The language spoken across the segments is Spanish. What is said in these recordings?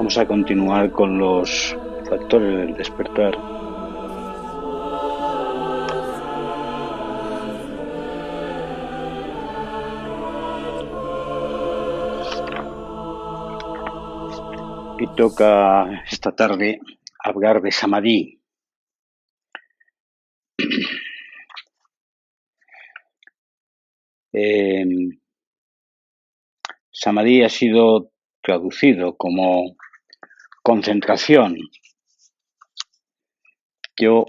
Vamos a continuar con los factores del despertar. Y toca esta tarde hablar de Samadhi. Samadhi ha sido traducido como concentración. Yo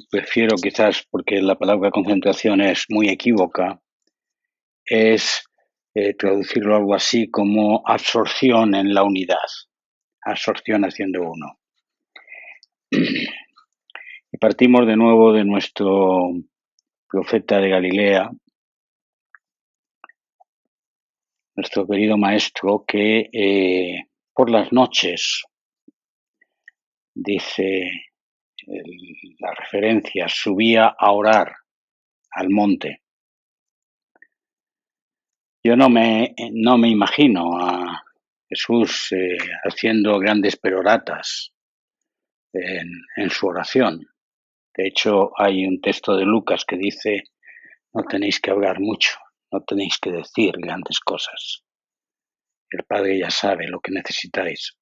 prefiero, quizás porque la palabra concentración es muy equívoca, es traducirlo algo así como absorción en la unidad, absorción haciendo uno. Y partimos de nuevo de nuestro profeta de Galilea, nuestro querido maestro, que por las noches, dice la referencia, subía a orar al monte. Yo no me imagino a Jesús haciendo grandes peroratas en su oración. De hecho, hay un texto de Lucas que dice: no tenéis que hablar mucho, no tenéis que decir grandes cosas. El Padre ya sabe lo que necesitáis.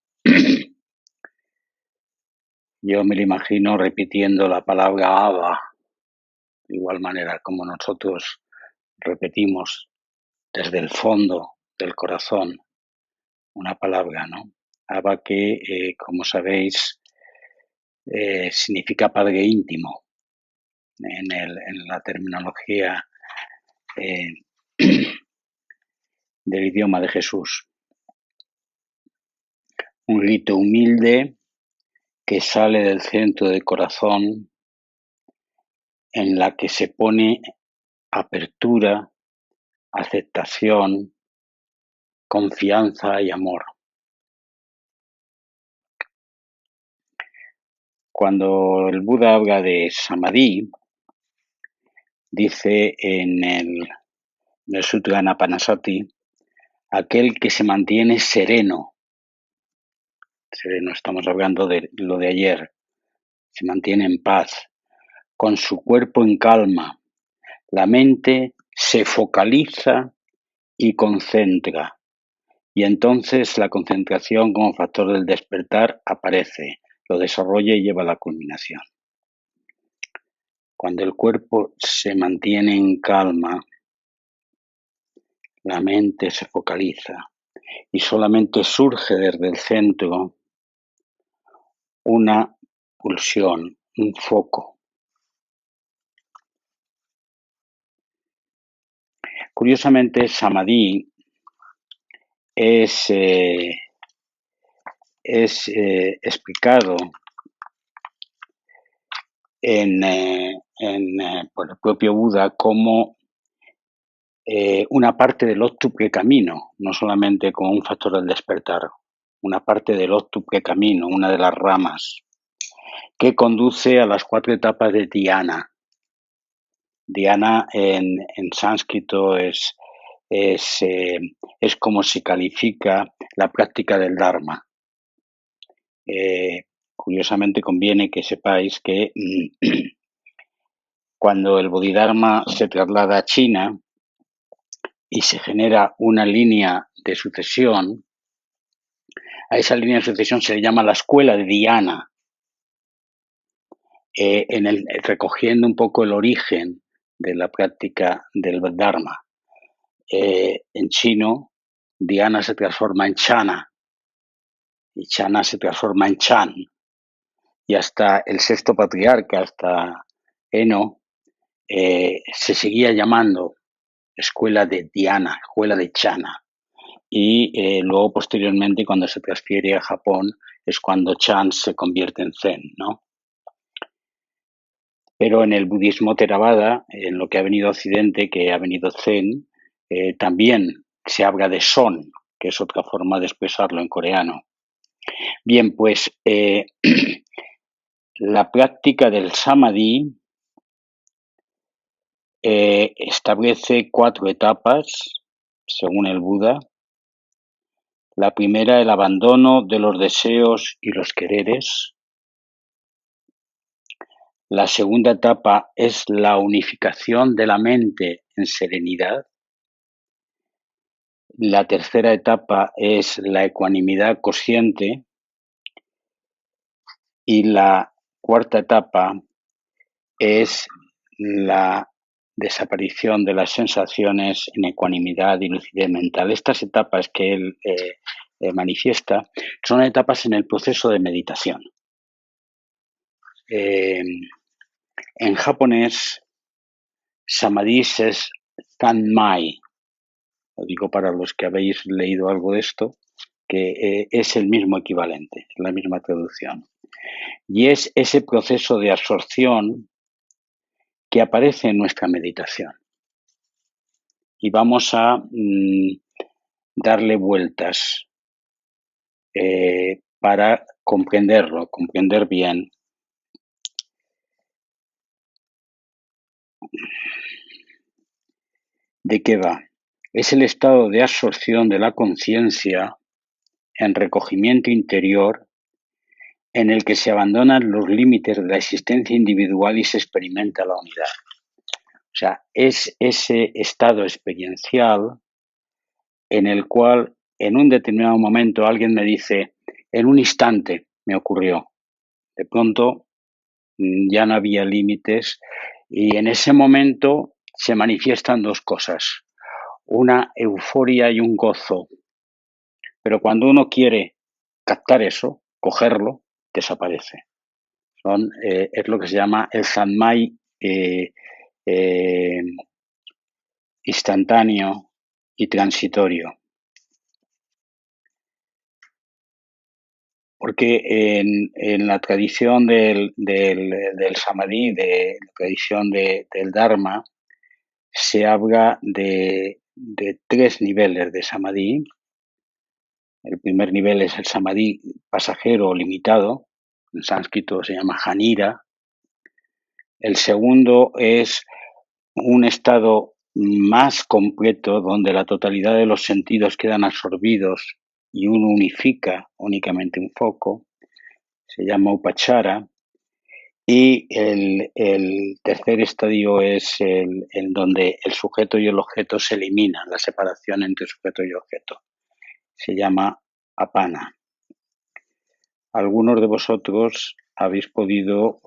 Yo me lo imagino repitiendo la palabra Abba, de igual manera como nosotros repetimos desde el fondo del corazón una palabra, ¿no? Abba que, como sabéis, significa Padre íntimo en la terminología del idioma de Jesús. Un grito humilde que sale del centro del corazón, en la que se pone apertura, aceptación, confianza y amor. Cuando el Buda habla de Samadhi, dice en el Sutra Anapanasati, aquel que se mantiene sereno. Sereno, estamos hablando de lo de ayer. Se mantiene en paz, con su cuerpo en calma. La mente se focaliza y concentra. Y entonces la concentración como factor del despertar aparece, lo desarrolla y lleva a la culminación. Cuando el cuerpo se mantiene en calma, la mente se focaliza y solamente surge desde el centro una pulsión, un foco. Curiosamente, Samadhi es explicado por el propio Buda como una parte del octuple camino, no solamente como un factor del despertar, una parte del octuple camino, una de las ramas, que conduce a las 4 etapas de dhyana. Dhyana en sánscrito es como se califica la práctica del Dharma. Curiosamente conviene que sepáis que cuando el Bodhidharma se traslada a China y se genera una línea de sucesión, a esa línea de sucesión se le llama la escuela de Dhyana, recogiendo un poco el origen de la práctica del Dharma. En chino, Dhyana se transforma en Chana y Chana se transforma en Chan. Y hasta el sexto patriarca, hasta Eno, se seguía llamando escuela de Dhyana, escuela de Chana. Y luego, posteriormente, cuando se transfiere a Japón, es cuando Chan se convierte en Zen, ¿no? Pero en el budismo Theravada, en lo que ha venido a Occidente, que ha venido Zen, también se habla de Son, que es otra forma de expresarlo en coreano. Bien, pues la práctica del Samadhi establece 4 etapas, según el Buda. La primera, el abandono de los deseos y los quereres. La segunda etapa es la unificación de la mente en serenidad. La tercera etapa es la ecuanimidad consciente. Y la cuarta etapa es la desaparición de las sensaciones en ecuanimidad y lucidez mental. Estas etapas que él manifiesta son etapas en el proceso de meditación. En japonés, samadhi es Sanmai. Lo digo para los que habéis leído algo de esto, que es el mismo equivalente, la misma traducción. Y es ese proceso de absorción que aparece en nuestra meditación. Y vamos a darle vueltas para comprenderlo, comprender bien. ¿De qué va? Es el estado de absorción de la conciencia en recogimiento interior en el que se abandonan los límites de la existencia individual y se experimenta la unidad. O sea, es ese estado experiencial en el cual en un determinado momento alguien me dice, en un instante me ocurrió. De pronto ya no había límites y en ese momento se manifiestan dos cosas, una euforia y un gozo. Pero cuando uno quiere captar eso, cogerlo, desaparece. Es lo que se llama el Sanmai instantáneo y transitorio. Porque en la tradición del Samadhi, de la tradición del Dharma, se habla de tres niveles de Samadhi. El primer nivel es el Samadhi pasajero o limitado, en sánscrito se llama Janira. El segundo es un estado más completo donde la totalidad de los sentidos quedan absorbidos y uno unifica únicamente un foco, se llama Upachara. Y el tercer estadio es el donde el sujeto y el objeto se eliminan, la separación entre sujeto y objeto. Se llama Apana. Algunos de vosotros habéis podido,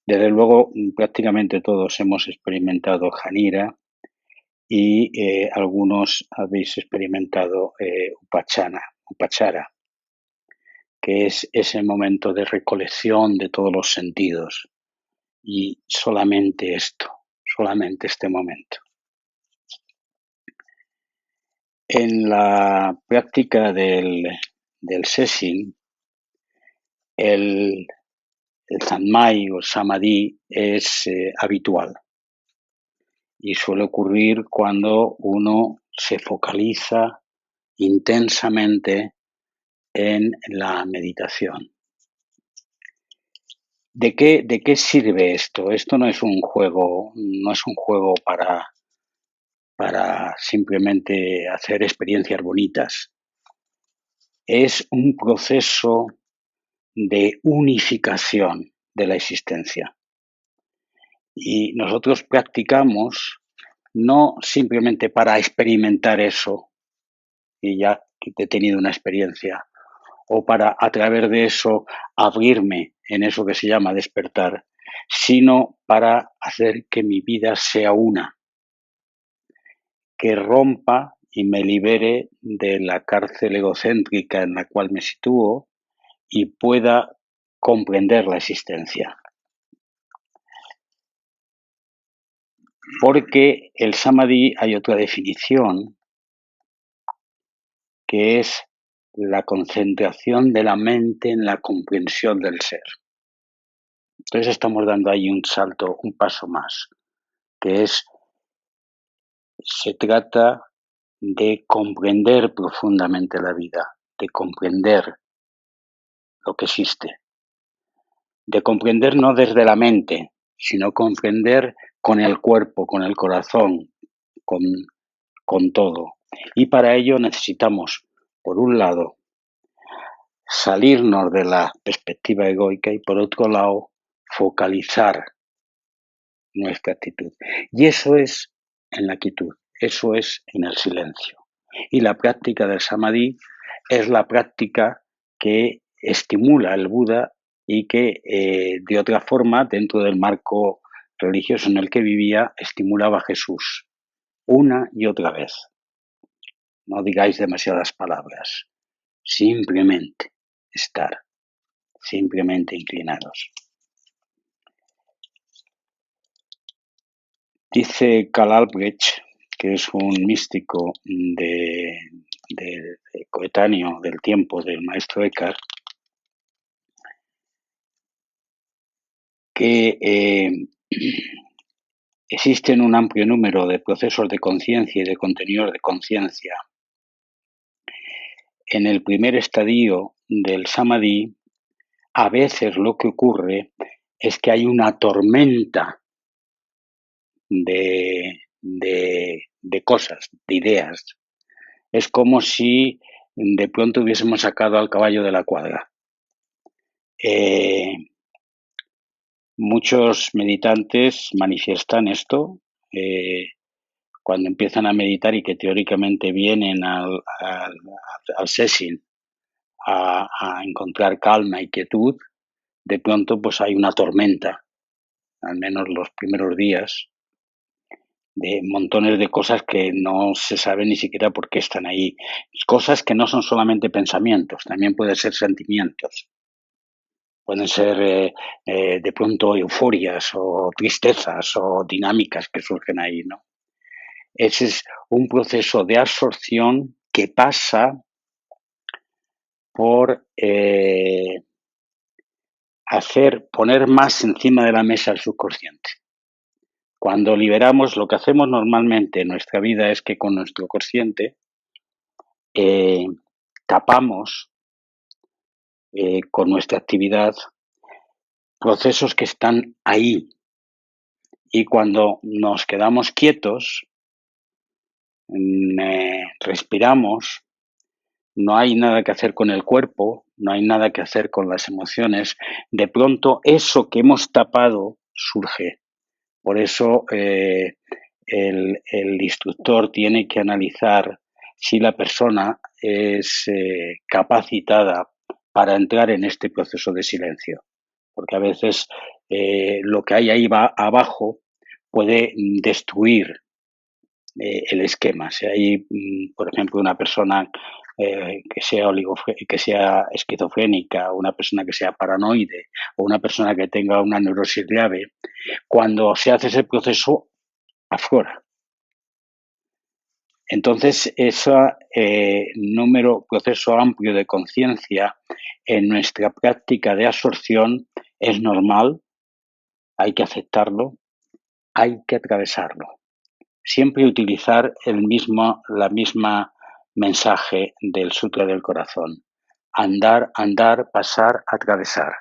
desde luego prácticamente todos hemos experimentado Janira y algunos habéis experimentado Upachara, que es ese momento de recolección de todos los sentidos. Y solamente esto, solamente este momento. En la práctica del Sessing, el Sanmai o el Samadhi es habitual y suele ocurrir cuando uno se focaliza intensamente en la meditación. ¿De qué sirve esto? Esto no es un juego para simplemente hacer experiencias bonitas. Es un proceso de unificación de la existencia. Y nosotros practicamos no simplemente para experimentar eso y ya he tenido una experiencia, o para a través de eso abrirme en eso que se llama despertar, sino para hacer que mi vida sea una, que rompa y me libere de la cárcel egocéntrica en la cual me sitúo y pueda comprender la existencia. Porque el Samadhi hay otra definición que es la concentración de la mente en la comprensión del ser. Entonces estamos dando ahí un salto, un paso más, que se trata de comprender profundamente la vida, de comprender lo que existe, de comprender no desde la mente, sino comprender con el cuerpo, con el corazón, con todo, Y para ello necesitamos, por un lado, salirnos de la perspectiva egoica y, por otro lado, focalizar nuestra actitud. Y eso es en la quietud, eso es en el silencio. Y la práctica del samadhi es la práctica que estimula el Buda y que, de otra forma, dentro del marco religioso en el que vivía, estimulaba a Jesús una y otra vez. No digáis demasiadas palabras, simplemente estar, simplemente inclinados. Dice Karl Albrecht, que es un místico de coetáneo del tiempo del maestro Eckhart, que existen un amplio número de procesos de conciencia y de contenidos de conciencia. En el primer estadio del samadhi, a veces lo que ocurre es que hay una tormenta de cosas, de ideas. Es como si de pronto hubiésemos sacado al caballo de la cuadra. Muchos meditantes manifiestan esto cuando empiezan a meditar y que teóricamente vienen al sessing a encontrar calma y quietud. De pronto pues hay una tormenta, al menos los primeros días, de montones de cosas que no se sabe ni siquiera por qué están ahí. Cosas que no son solamente pensamientos, también pueden ser sentimientos. Pueden ser de pronto euforias o tristezas o dinámicas que surgen ahí, ¿no? Ese es un proceso de absorción que pasa por poner más encima de la mesa el subconsciente. Cuando liberamos, lo que hacemos normalmente en nuestra vida es que con nuestro consciente tapamos con nuestra actividad procesos que están ahí. Y cuando nos quedamos quietos, respiramos, no hay nada que hacer con el cuerpo, no hay nada que hacer con las emociones, de pronto eso que hemos tapado surge. Por eso el instructor tiene que analizar si la persona es capacitada para entrar en este proceso de silencio, porque a veces lo que hay ahí abajo puede destruir el esquema. Si hay, por ejemplo, una persona que sea esquizofrénica, una persona que sea paranoide o una persona que tenga una neurosis grave, cuando se hace ese proceso aflora. Entonces, ese proceso amplio de conciencia en nuestra práctica de absorción es normal, hay que aceptarlo, hay que atravesarlo. Siempre utilizar la misma mensaje del Sutra del Corazón. Andar, andar, pasar, atravesar.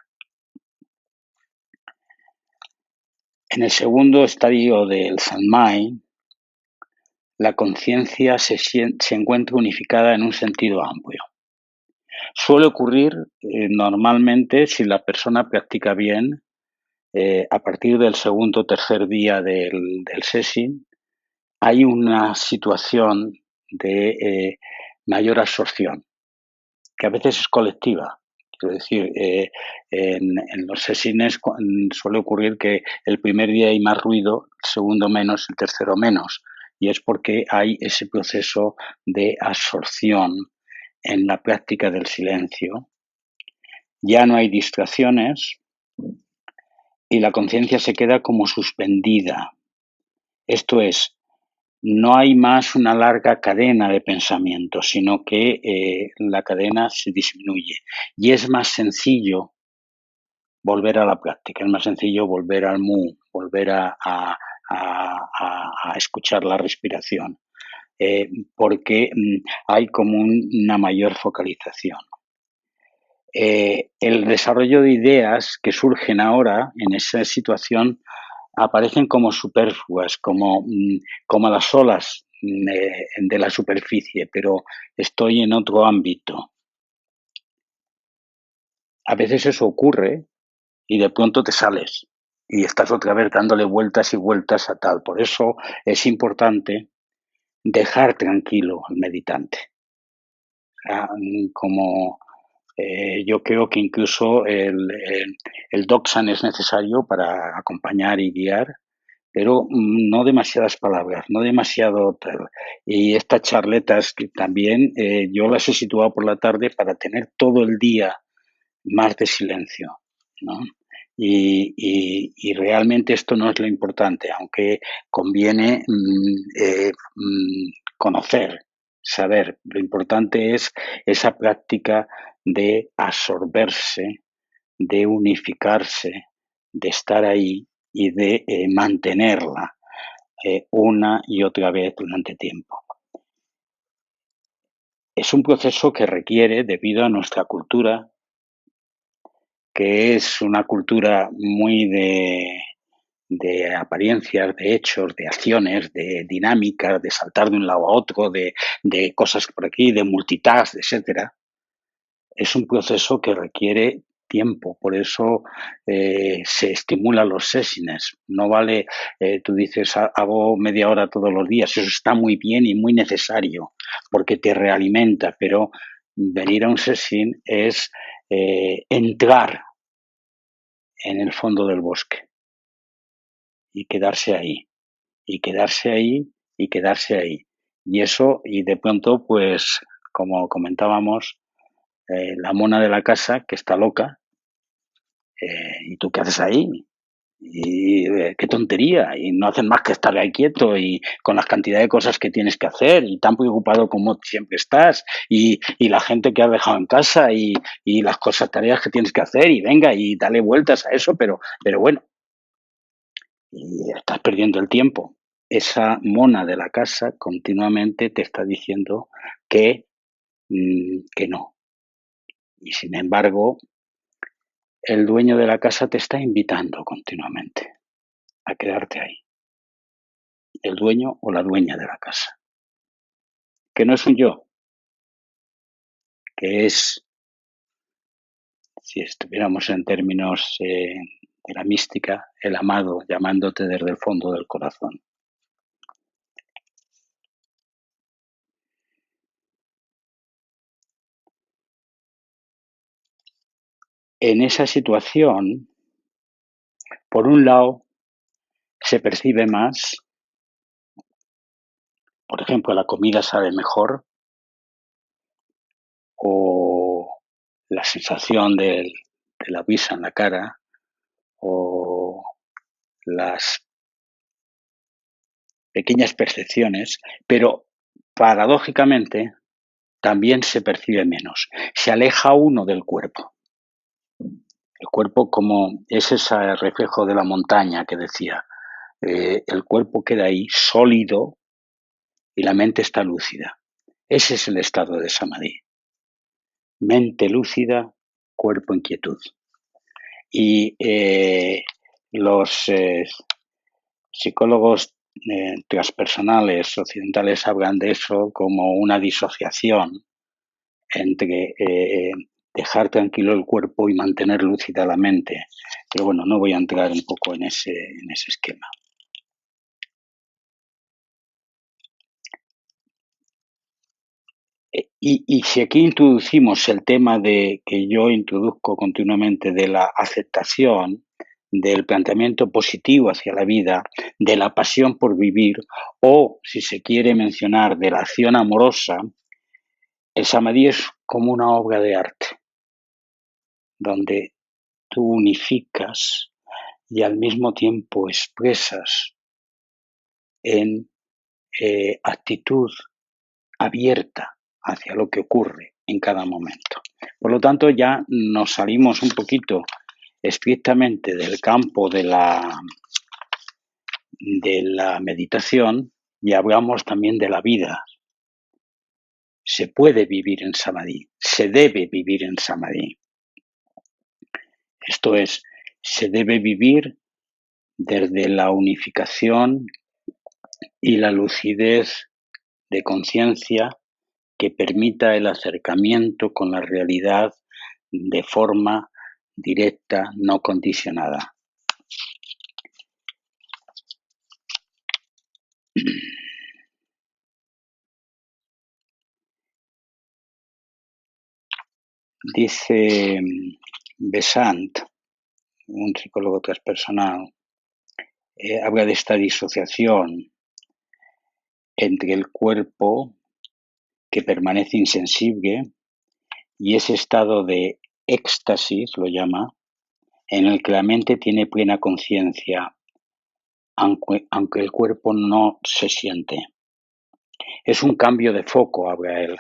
En el segundo estadio del Sanmai, la conciencia se encuentra unificada en un sentido amplio. Suele ocurrir normalmente, si la persona practica bien, a partir del segundo o tercer día del sessing, hay una situación de mayor absorción, que a veces es colectiva. Quiero decir, en los sessines suele ocurrir que el primer día hay más ruido, el segundo menos, el tercero menos. Y es porque hay ese proceso de absorción en la práctica del silencio. Ya no hay distracciones y la conciencia se queda como suspendida. Esto es, no hay más una larga cadena de pensamientos, sino que la cadena se disminuye. Y es más sencillo volver a la práctica, es más sencillo volver al mu, volver a escuchar la respiración, porque hay como una mayor focalización. El desarrollo de ideas que surgen ahora en esa situación aparecen como superfluas, como las olas de la superficie, pero estoy en otro ámbito. A veces eso ocurre y de pronto te sales y estás otra vez dándole vueltas y vueltas a tal. Por eso es importante dejar tranquilo al meditante. Como yo creo que incluso el Doksan es necesario para acompañar y guiar, pero no demasiadas palabras, no demasiado tal. Y estas charletas que también yo las he situado por la tarde para tener todo el día más de silencio, ¿no? Y realmente esto no es lo importante, aunque conviene conocer, saber. Lo importante es esa práctica de absorberse, de unificarse, de estar ahí y de mantenerla una y otra vez durante tiempo. Es un proceso que requiere, debido a nuestra cultura, que es una cultura muy de apariencias, de hechos, de acciones, de dinámicas, de saltar de un lado a otro, de cosas por aquí, de multitask, etcétera. Es un proceso que requiere tiempo, por eso se estimulan los sessions. No vale, tú dices, hago media hora todos los días, eso está muy bien y muy necesario, porque te realimenta, pero venir a un session es entrar en el fondo del bosque y quedarse ahí, y quedarse ahí, y quedarse ahí. Y eso, y de pronto, pues, como comentábamos, la mona de la casa, que está loca, ¿y tú qué haces ahí? Y qué tontería, y no hacen más que estar ahí quieto y con la cantidad de cosas que tienes que hacer y tan preocupado como siempre estás y la gente que has dejado en casa y las cosas, tareas que tienes que hacer y venga y dale vueltas a eso, pero bueno, y estás perdiendo el tiempo. Esa mona de la casa continuamente te está diciendo que no. Y sin embargo, el dueño de la casa te está invitando continuamente a quedarte ahí. El dueño o la dueña de la casa. Que no es un yo, que es, si estuviéramos en términos de la mística, el amado llamándote desde el fondo del corazón. En esa situación, por un lado, se percibe más, por ejemplo, la comida sabe mejor, o la sensación de la brisa en la cara, o las pequeñas percepciones, pero paradójicamente también se percibe menos. Se aleja uno del cuerpo. El cuerpo como es ese reflejo de la montaña que decía. El cuerpo queda ahí sólido y la mente está lúcida. Ese es el estado de Samadhi. Mente lúcida, cuerpo en quietud. Y los psicólogos transpersonales occidentales hablan de eso como una disociación entre dejar tranquilo el cuerpo y mantener lúcida la mente. Pero bueno, no voy a entrar un poco en ese esquema. Y si aquí introducimos el tema de que yo introduzco continuamente de la aceptación, del planteamiento positivo hacia la vida, de la pasión por vivir, o si se quiere mencionar de la acción amorosa, el samadhi es como una obra de arte, donde tú unificas y al mismo tiempo expresas en actitud abierta hacia lo que ocurre en cada momento. Por lo tanto, ya nos salimos un poquito estrictamente del campo de la meditación y hablamos también de la vida. Se puede vivir en samadhi, se debe vivir en samadhi. Esto es, se debe vivir desde la unificación y la lucidez de conciencia que permita el acercamiento con la realidad de forma directa, no condicionada. Dice Besant, un psicólogo transpersonal, habla de esta disociación entre el cuerpo que permanece insensible y ese estado de éxtasis, lo llama, en el que la mente tiene plena conciencia, aunque el cuerpo no se siente. Es un cambio de foco, habla él,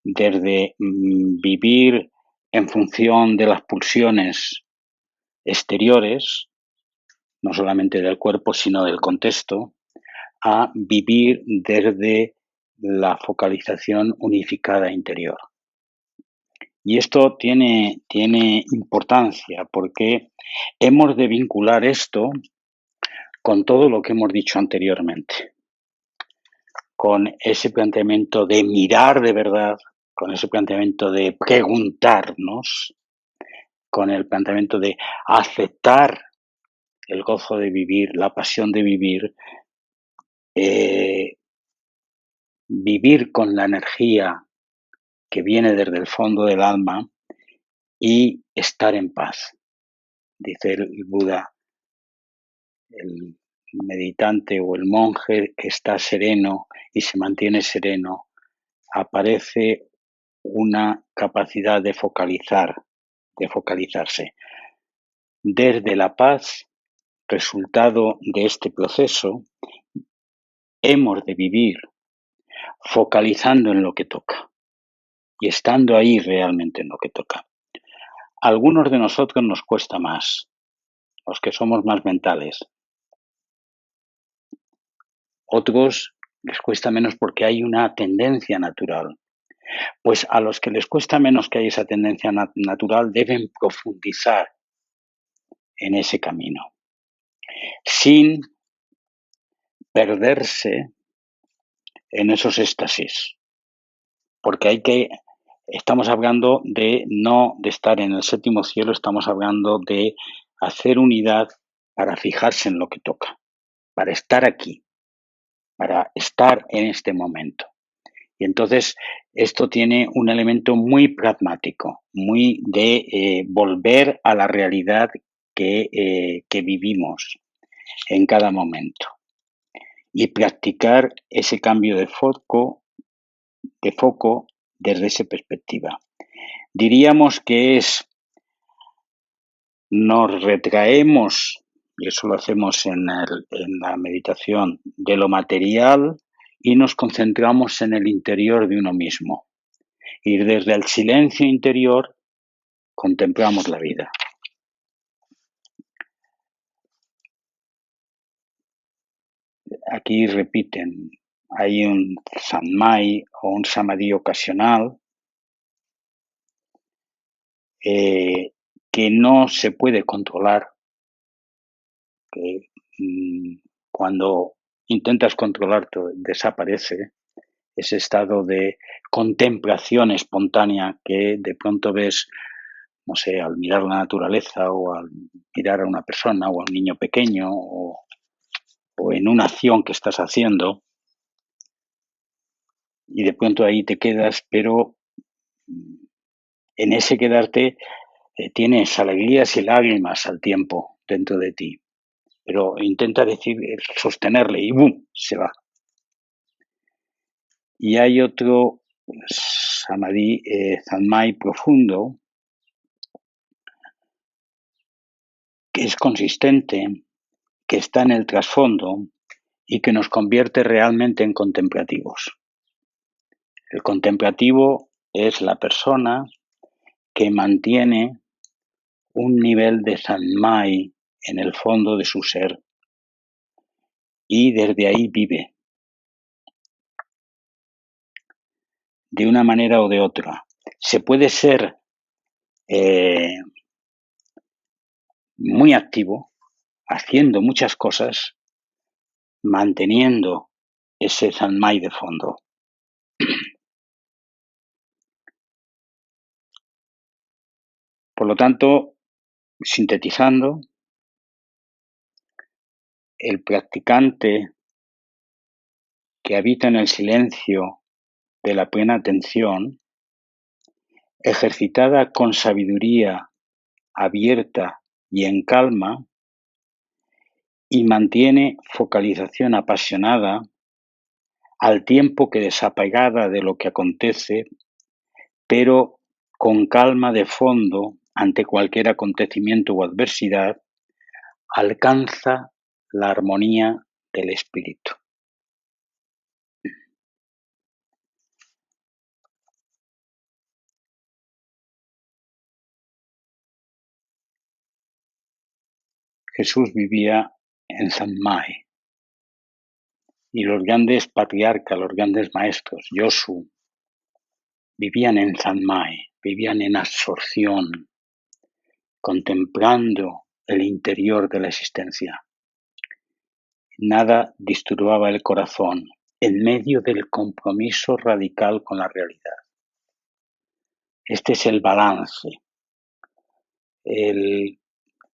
desde vivir en función de las pulsiones exteriores, no solamente del cuerpo, sino del contexto, a vivir desde la focalización unificada interior. Y esto tiene importancia porque hemos de vincular esto con todo lo que hemos dicho anteriormente, con ese planteamiento de mirar de verdad, con ese planteamiento de preguntarnos, con el planteamiento de aceptar el gozo de vivir, la pasión de vivir, vivir con la energía que viene desde el fondo del alma y estar en paz. Dice el Buda, el meditante o el monje que está sereno y se mantiene sereno, aparece una capacidad de focalizarse. Desde la paz, resultado de este proceso, hemos de vivir focalizando en lo que toca y estando ahí realmente en lo que toca. A algunos de nosotros nos cuesta más, los que somos más mentales. Otros les cuesta menos porque hay una tendencia natural. Pues a los que les cuesta menos que hay esa tendencia natural deben profundizar en ese camino, sin perderse en esos éxtasis, porque estamos hablando de no de estar en el séptimo cielo, estamos hablando de hacer unidad para fijarse en lo que toca, para estar aquí, para estar en este momento. Y entonces esto tiene un elemento muy pragmático, muy de volver a la realidad que vivimos en cada momento y practicar ese cambio de foco desde esa perspectiva. Diríamos que nos retraemos, y eso lo hacemos en la meditación, de lo material y nos concentramos en el interior de uno mismo. Y desde el silencio interior contemplamos la vida. Aquí repiten, hay un Sanmai o un Samadhi ocasional que no se puede controlar, que cuando intentas controlarlo desaparece, ese estado de contemplación espontánea que de pronto ves, no sé, al mirar la naturaleza o al mirar a una persona o a un niño pequeño o en una acción que estás haciendo y de pronto ahí te quedas, pero en ese quedarte tienes alegrías y lágrimas al tiempo dentro de ti, pero intenta sostenerle y ¡bum!, se va. Y hay otro Samadhi, Zanmai profundo, que es consistente, que está en el trasfondo y que nos convierte realmente en contemplativos. El contemplativo es la persona que mantiene un nivel de Zanmai en el fondo de su ser y desde ahí vive de una manera o de otra. Se puede ser muy activo, haciendo muchas cosas, manteniendo ese Sanmai de fondo. Por lo tanto, sintetizando, el practicante que habita en el silencio de la plena atención, ejercitada con sabiduría abierta y en calma, y mantiene focalización apasionada, al tiempo que desapegada de lo que acontece, pero con calma de fondo ante cualquier acontecimiento o adversidad, alcanza la armonía del espíritu. Jesús vivía en Sanmai y los grandes patriarcas, los grandes maestros, Josu, vivían en Sanmai, vivían en absorción, contemplando el interior de la existencia. Nada disturbaba el corazón en medio del compromiso radical con la realidad. Este es el balance.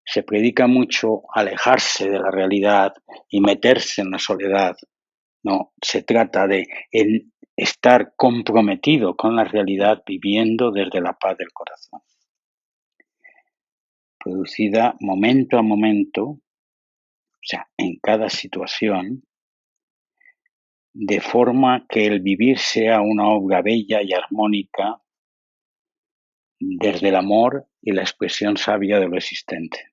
Se predica mucho alejarse de la realidad y meterse en la soledad. No, se trata de estar comprometido con la realidad viviendo desde la paz del corazón, producida momento a momento, o sea, en cada situación, de forma que el vivir sea una obra bella y armónica desde el amor y la expresión sabia de lo existente.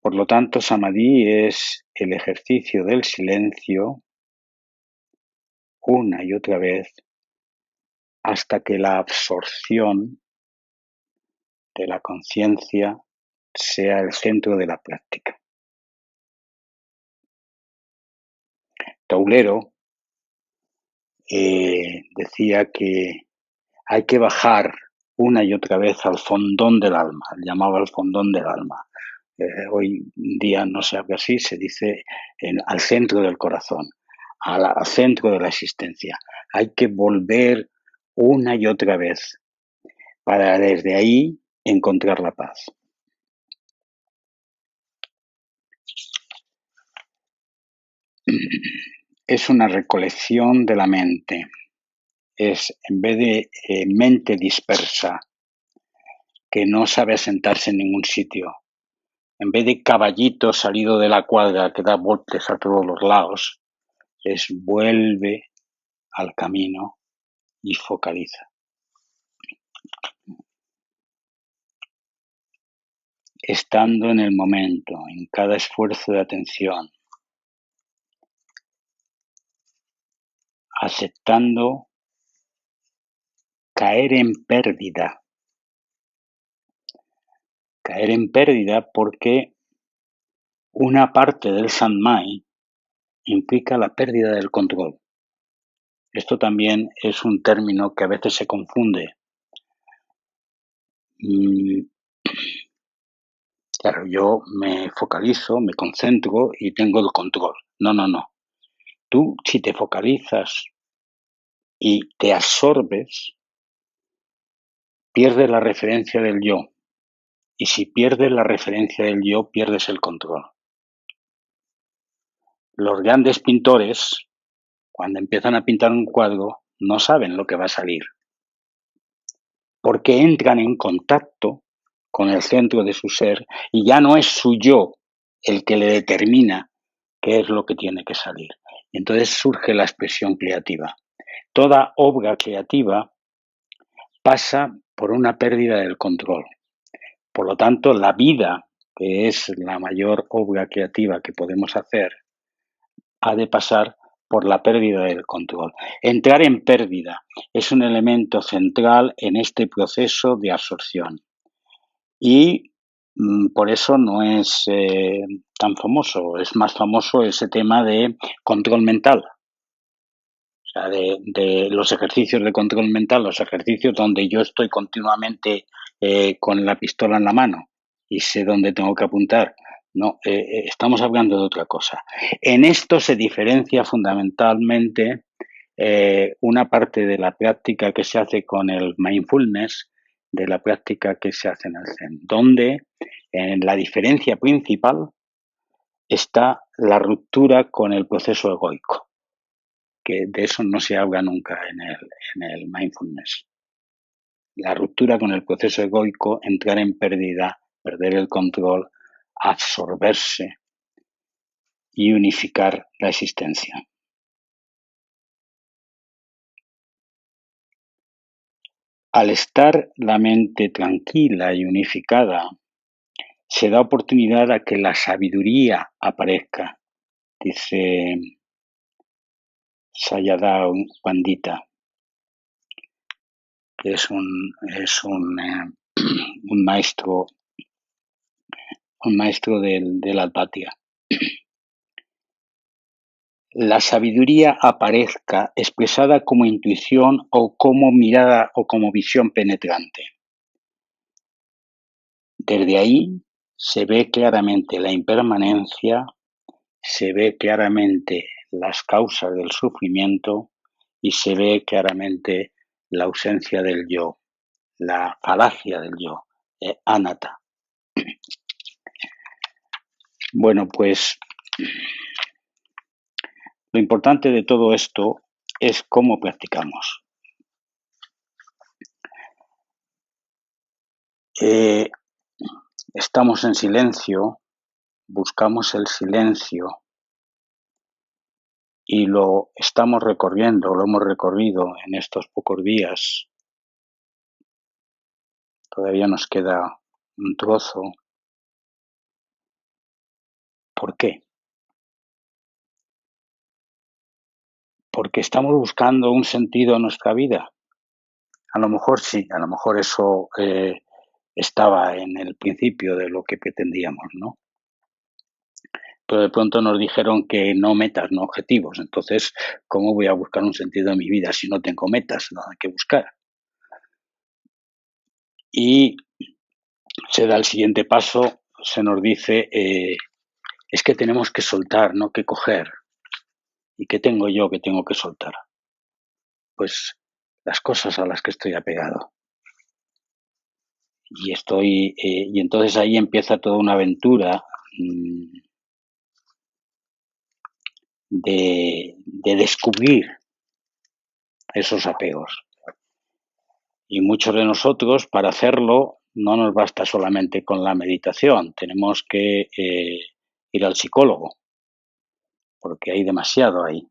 Por lo tanto, Samadhi es el ejercicio del silencio una y otra vez hasta que la absorción de la conciencia sea el centro de la práctica. Taulero decía que hay que bajar una y otra vez al fondón del alma, llamaba al fondón del alma. Hoy día no se habla así, se dice al centro del corazón, al centro de la existencia. Hay que volver una y otra vez para desde ahí encontrar la paz. Es una recolección de la mente. Es, en vez de mente dispersa, que no sabe asentarse en ningún sitio, en vez de caballito salido de la cuadra que da vueltas a todos los lados, es vuelve al camino y focaliza. Estando en el momento, en cada esfuerzo de atención, aceptando caer en pérdida. Caer en pérdida porque una parte del Sanmai implica la pérdida del control. Esto también es un término que a veces se confunde. Claro, yo me focalizo, me concentro y tengo el control. No, no, no. Tú, si te focalizas y te absorbes, pierdes la referencia del yo. Y si pierdes la referencia del yo, pierdes el control. Los grandes pintores, cuando empiezan a pintar un cuadro, no saben lo que va a salir, porque entran en contacto con el centro de su ser y ya no es su yo el que le determina qué es lo que tiene que salir. Y entonces surge la expresión creativa. Toda obra creativa pasa por una pérdida del control. Por lo tanto, la vida, que es la mayor obra creativa que podemos hacer, ha de pasar por la pérdida del control. Entrar en pérdida es un elemento central en este proceso de absorción. Y por eso no es tan famoso. Es más famoso ese tema de control mental. O sea, de los ejercicios de control mental, los ejercicios donde yo estoy continuamente con la pistola en la mano. y sé dónde tengo que apuntar. No, estamos hablando de otra cosa. En esto se diferencia fundamentalmente una parte de la práctica que se hace con el mindfulness de la práctica que se hace en el Zen, donde en la diferencia principal está la ruptura con el proceso egoico, que de eso no se habla nunca en el mindfulness. La ruptura con el proceso egoico, entrar en pérdida, perder el control, absorberse y unificar la existencia. Al estar la mente tranquila y unificada, se da oportunidad a que la sabiduría aparezca, dice Sayadaw Pandita, que es un maestro de la Alpatia. La sabiduría aparezca expresada como intuición o como mirada o como visión penetrante. Desde ahí se ve claramente la impermanencia, se ve claramente las causas del sufrimiento y se ve claramente la ausencia del yo, la falacia del yo, anatta. Bueno, pues lo importante de todo esto es cómo practicamos. Estamos en silencio, buscamos el silencio y lo estamos recorriendo, lo hemos recorrido en estos pocos días. Todavía nos queda un trozo. ¿Por qué? Porque estamos buscando un sentido a nuestra vida. A lo mejor sí, a lo mejor eso estaba en el principio de lo que pretendíamos, ¿no? Pero de pronto nos dijeron que no metas, no objetivos. Entonces, ¿cómo voy a buscar un sentido en mi vida si no tengo metas? Nada que buscar. Y se da el siguiente paso, se nos dice, es que tenemos que soltar, no que coger. ¿Y qué tengo yo que tengo que soltar? Pues las cosas a las que estoy apegado. Y entonces ahí empieza toda una aventura de descubrir esos apegos. Y muchos de nosotros, para hacerlo, no nos basta solamente con la meditación, tenemos que ir al psicólogo, porque hay demasiado ahí.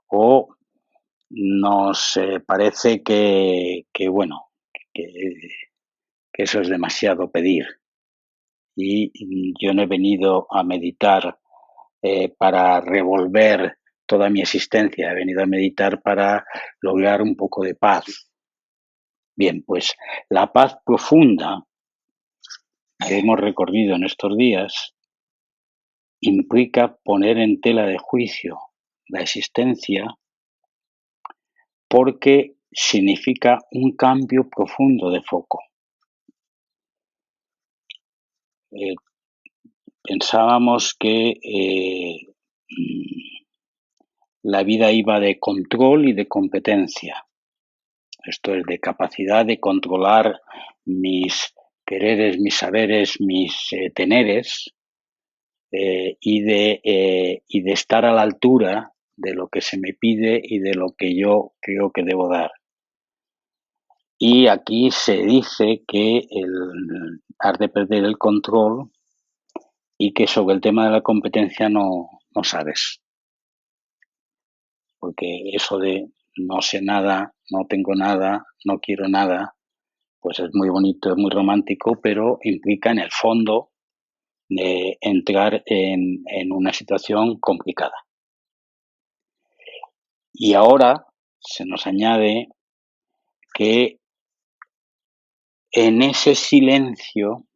O nos parece bueno, que eso es demasiado pedir. Y yo no he venido a meditar para revolver toda mi existencia, he venido a meditar para lograr un poco de paz. Bien, pues la paz profunda que hemos recorrido en estos días implica poner en tela de juicio la existencia porque significa un cambio profundo de foco. Pensábamos que la vida iba de control y de competencia. Esto es de capacidad de controlar mis quereres, mis saberes, mis teneres y de estar a la altura de lo que se me pide y de lo que yo creo que debo dar. Y aquí se dice que has de perder el control y que sobre el tema de la competencia no sabes. Porque eso de no sé nada, no tengo nada, no quiero nada, pues es muy bonito, es muy romántico, pero implica en el fondo de entrar en una situación complicada. Y ahora se nos añade que en ese silencio,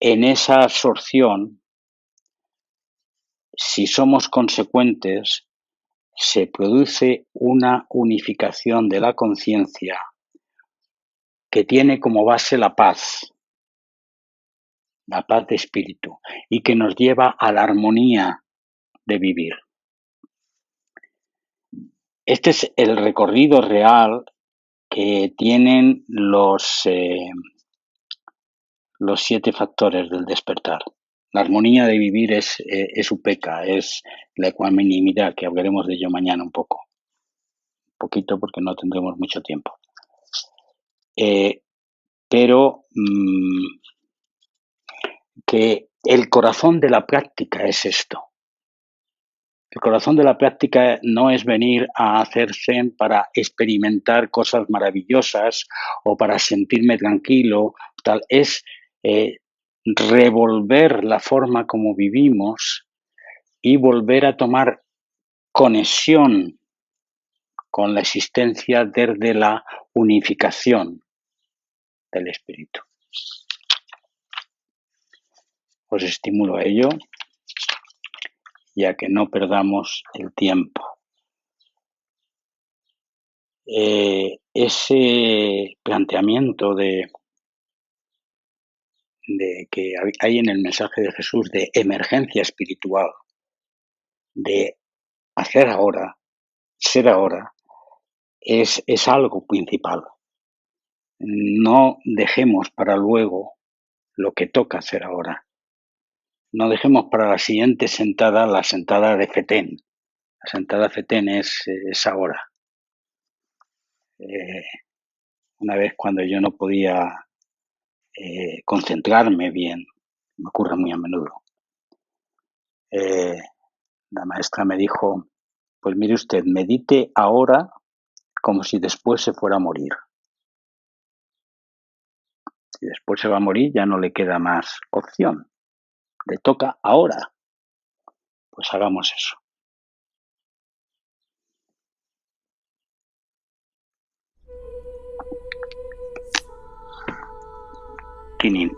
en esa absorción, si somos consecuentes, se produce una unificación de la conciencia que tiene como base la paz de espíritu, y que nos lleva a la armonía de vivir. Este es el recorrido real que tienen los 7 factores del despertar. La armonía de vivir es upeca, es la ecuanimidad, que hablaremos de ello mañana un poquito porque no tendremos mucho tiempo. Pero que el corazón de la práctica es esto. El corazón de la práctica no es venir a hacer zen para experimentar cosas maravillosas o para sentirme tranquilo, tal, es revolver la forma como vivimos y volver a tomar conexión con la existencia desde la unificación del espíritu. Os estimulo a ello, ya que no perdamos el tiempo. Ese planteamiento de que hay en el mensaje de Jesús de emergencia espiritual, de hacer ahora, ser ahora, es algo principal. No dejemos para luego lo que toca hacer ahora. No dejemos para la siguiente sentada la sentada de Fetén. La sentada de Fetén es ahora. Una vez cuando yo no podía concentrarme bien, me ocurre muy a menudo, la maestra me dijo, pues mire usted, medite ahora como si después se fuera a morir. Si después se va a morir ya no le queda más opción. Le toca ahora. Pues hagamos eso. Kinin.